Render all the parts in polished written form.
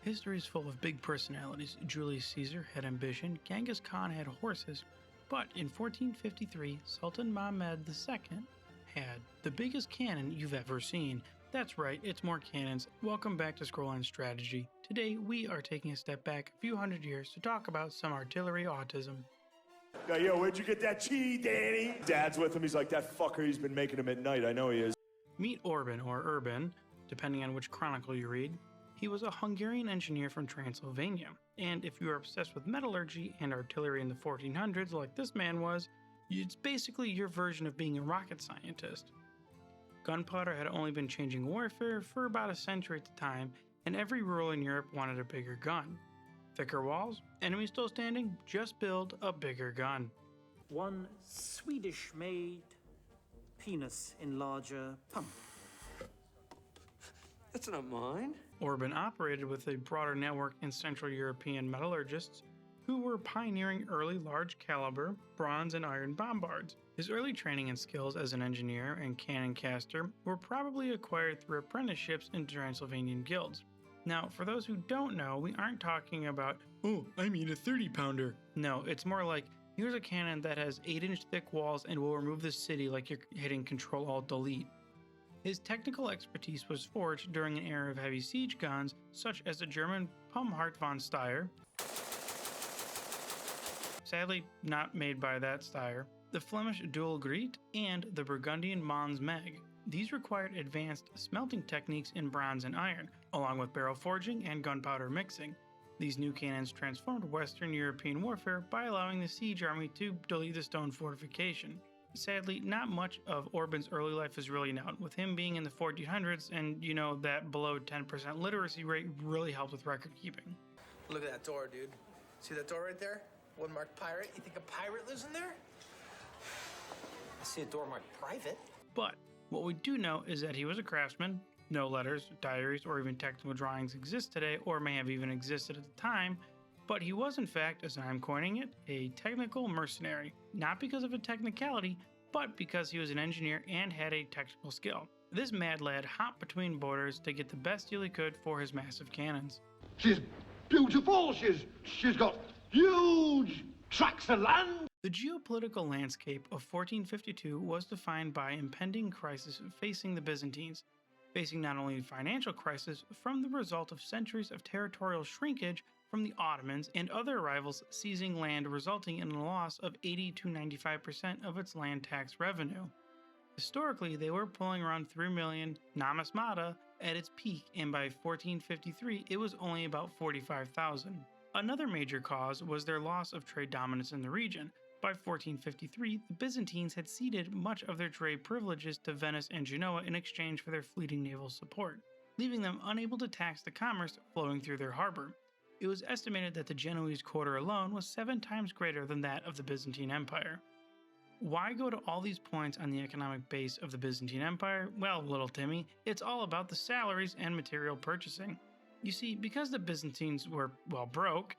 History is full of big personalities. Julius Caesar had ambition, Genghis Khan had horses, but in 1453, Sultan Mehmed II had the biggest cannon you've ever seen. That's right, it's more cannons. Welcome back to Scrollline Strategy. Today, we are taking a step back a few hundred years to talk about some artillery autism. Yo, where'd you get that cheese, Danny? Dad's with him. He's like, that fucker, he's been making him at night. I know he is. Meet Orban, or Urban, depending on which chronicle you read. He was a Hungarian engineer from Transylvania, and if you are obsessed with metallurgy and artillery in the 1400s like this man was, it's basically your version of being a rocket scientist. Gunpowder had only been changing warfare for about a century at the time, and every ruler in Europe wanted a bigger gun. Thicker walls, enemies still standing, just build a bigger gun. One Swedish-made penis enlarger pump. That's not mine. Orban operated with a broader network in Central European metallurgists who were pioneering early large caliber bronze and iron bombards. His early training and skills as an engineer and cannon caster were probably acquired through apprenticeships in Transylvanian guilds. Now, for those who don't know, we aren't talking about, oh, I mean a 30-pounder. No, it's more like, here's a cannon that has 8-inch thick walls and will remove the city like you're hitting Control-Alt-Delete. His technical expertise was forged during an era of heavy siege guns, such as the German Pumhart von Steyr, sadly not made by that Steyr, the Flemish Dual Griet, and the Burgundian Mons Meg. These required advanced smelting techniques in bronze and iron, along with barrel forging and gunpowder mixing. These new cannons transformed Western European warfare by allowing the siege army to delete the stone fortification. Sadly, not much of Orban's early life is really known, with him being in the 1400s and, that below 10% literacy rate really helped with record keeping. Look at that door, dude. See that door right there? One marked pirate. You think a pirate lives in there? I see a door marked private. But what we do know is that he was a craftsman. No letters, diaries, or even technical drawings exist today, or may have even existed at the time. But he was, in fact, as I'm coining it, a technical mercenary. Not because of a technicality, but because he was an engineer and had a technical skill. This mad lad hopped between borders to get the best deal he could for his massive cannons. She's beautiful. She's got huge tracts of land. The geopolitical landscape of 1452 was defined by impending crisis facing the Byzantines, facing not only financial crisis from the result of centuries of territorial shrinkage from the Ottomans and other rivals seizing land, resulting in a loss of 80 to 95% of its land tax revenue. Historically, they were pulling around 3 million numismata at its peak, and by 1453 it was only about 45,000. Another major cause was their loss of trade dominance in the region. By 1453, the Byzantines had ceded much of their trade privileges to Venice and Genoa in exchange for their fleeting naval support, leaving them unable to tax the commerce flowing through their harbor. It was estimated that the Genoese quota alone was 7 times greater than that of the Byzantine Empire. Why go to all these points on the economic base of the Byzantine Empire? Well, little Timmy, it's all about the salaries and material purchasing. You see, because the Byzantines were, broke,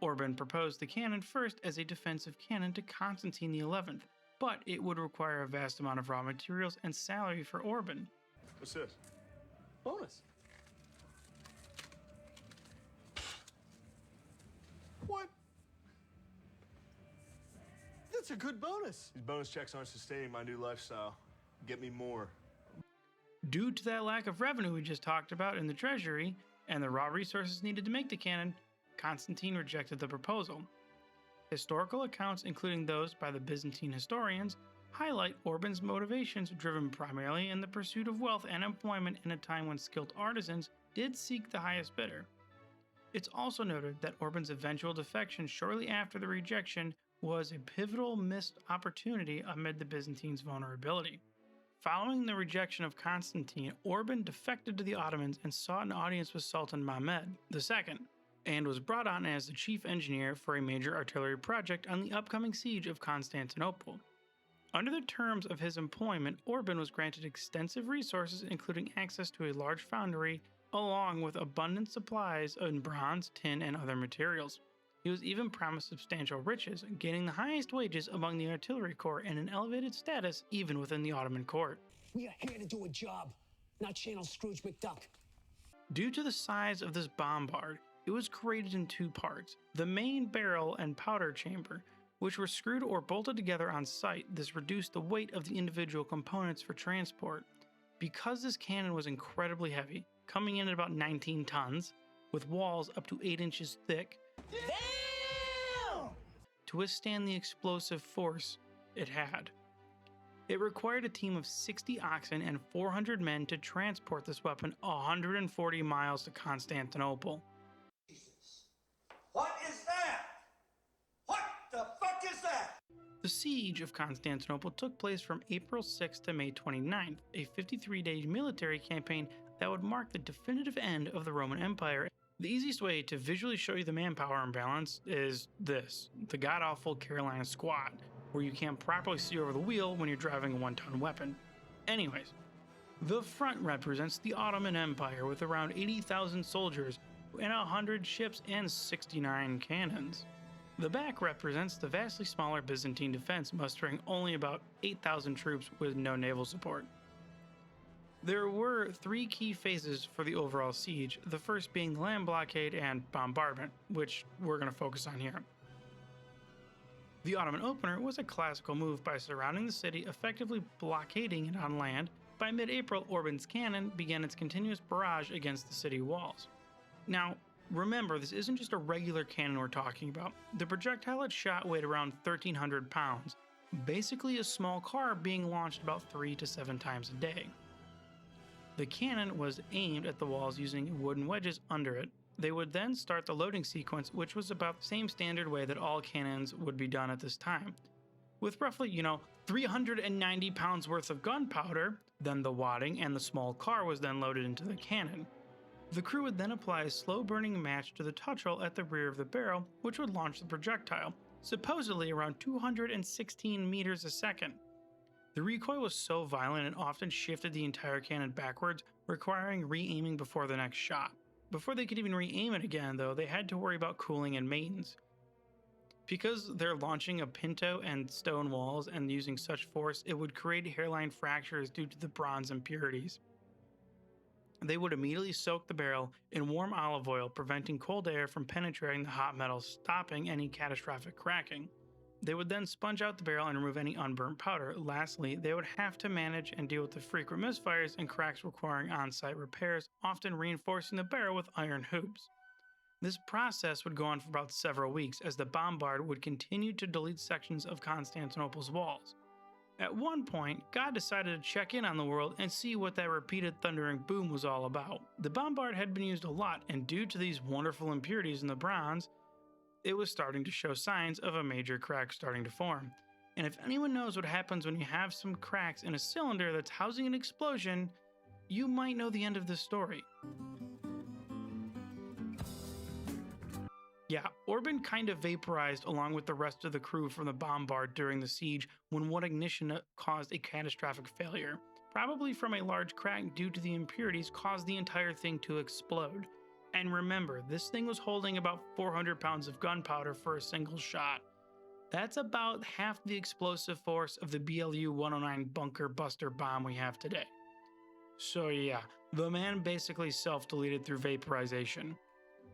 Orban proposed the cannon first as a defensive cannon to Constantine XI, but it would require a vast amount of raw materials and salary for Orban. What's this? Bonus. What? That's a good bonus. These bonus checks aren't sustaining my new lifestyle. Get me more. Due to that lack of revenue we just talked about in the treasury, and the raw resources needed to make the cannon, Constantine rejected the proposal. Historical accounts, including those by the Byzantine historians, highlight Orban's motivations driven primarily in the pursuit of wealth and employment in a time when skilled artisans did seek the highest bidder. It's also noted that Orban's eventual defection shortly after the rejection was a pivotal missed opportunity amid the Byzantines' vulnerability. Following the rejection of Constantine, Orban defected to the Ottomans and sought an audience with Sultan Mehmed II, and was brought on as the chief engineer for a major artillery project on the upcoming siege of Constantinople. Under the terms of his employment, Orban was granted extensive resources, including access to a large foundry, along with abundant supplies in bronze, tin, and other materials. He was even promised substantial riches, gaining the highest wages among the artillery corps and an elevated status even within the Ottoman court. We are here to do a job, not channel Scrooge McDuck. Due to the size of this bombard, it was created in two parts, the main barrel and powder chamber, which were screwed or bolted together on site. This reduced the weight of the individual components for transport. Because this cannon was incredibly heavy, coming in at about 19 tons, with walls up to 8 inches thick, to withstand the explosive force it had. It required a team of 60 oxen and 400 men to transport this weapon 140 miles to Constantinople. What is that? What the fuck is that? The siege of Constantinople took place from April 6th to May 29th, a 53-day military campaign that would mark the definitive end of the Roman Empire. The easiest way to visually show you the manpower imbalance is this, the god-awful Carolina squat, where you can't properly see over the wheel when you're driving a 1-ton weapon. Anyways, the front represents the Ottoman Empire with around 80,000 soldiers and 100 ships and 69 cannons. The back represents the vastly smaller Byzantine defense, mustering only about 8,000 troops with no naval support. There were 3 key phases for the overall siege, the first being land blockade and bombardment, which we're going to focus on here. The Ottoman opener was a classical move by surrounding the city, effectively blockading it on land. By mid-April, Orban's cannon began its continuous barrage against the city walls. Now, remember, this isn't just a regular cannon we're talking about. The projectile it shot weighed around 1,300 pounds, basically a small car being launched about 3 to 7 times a day. The cannon was aimed at the walls using wooden wedges under it. They would then start the loading sequence, which was about the same standard way that all cannons would be done at this time. With roughly, 390 pounds worth of gunpowder, then the wadding and the small car was then loaded into the cannon. The crew would then apply a slow-burning match to the touch hole at the rear of the barrel, which would launch the projectile, supposedly around 216 meters a second. The recoil was so violent it often shifted the entire cannon backwards, requiring re-aiming before the next shot. Before they could even re-aim it again, though, they had to worry about cooling and maintenance. Because they're launching a pinto and stone walls and using such force, it would create hairline fractures due to the bronze impurities. They would immediately soak the barrel in warm olive oil, preventing cold air from penetrating the hot metal, stopping any catastrophic cracking. They would then sponge out the barrel and remove any unburnt powder. Lastly, they would have to manage and deal with the frequent misfires and cracks requiring on-site repairs, often reinforcing the barrel with iron hoops. This process would go on for about several weeks as the bombard would continue to delete sections of Constantinople's walls. At one point, God decided to check in on the world and see what that repeated thundering boom was all about. The bombard had been used a lot, and due to these wonderful impurities in the bronze, it was starting to show signs of a major crack starting to form. And if anyone knows what happens when you have some cracks in a cylinder that's housing an explosion, you might know the end of this story. Yeah, Orban kind of vaporized along with the rest of the crew from the bombard during the siege when one ignition caused a catastrophic failure. Probably from a large crack due to the impurities caused the entire thing to explode. And remember, this thing was holding about 400 pounds of gunpowder for a single shot. That's about half the explosive force of the BLU 109 bunker buster bomb we have today. So yeah, the man basically self-deleted through vaporization.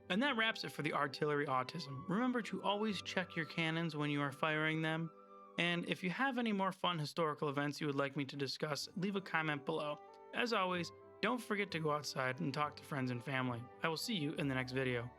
And that wraps it for the artillery autism. Remember to always check your cannons when you are firing them. And if you have any more fun historical events you would like me to discuss, leave a comment below. As always, don't forget to go outside and talk to friends and family. I will see you in the next video.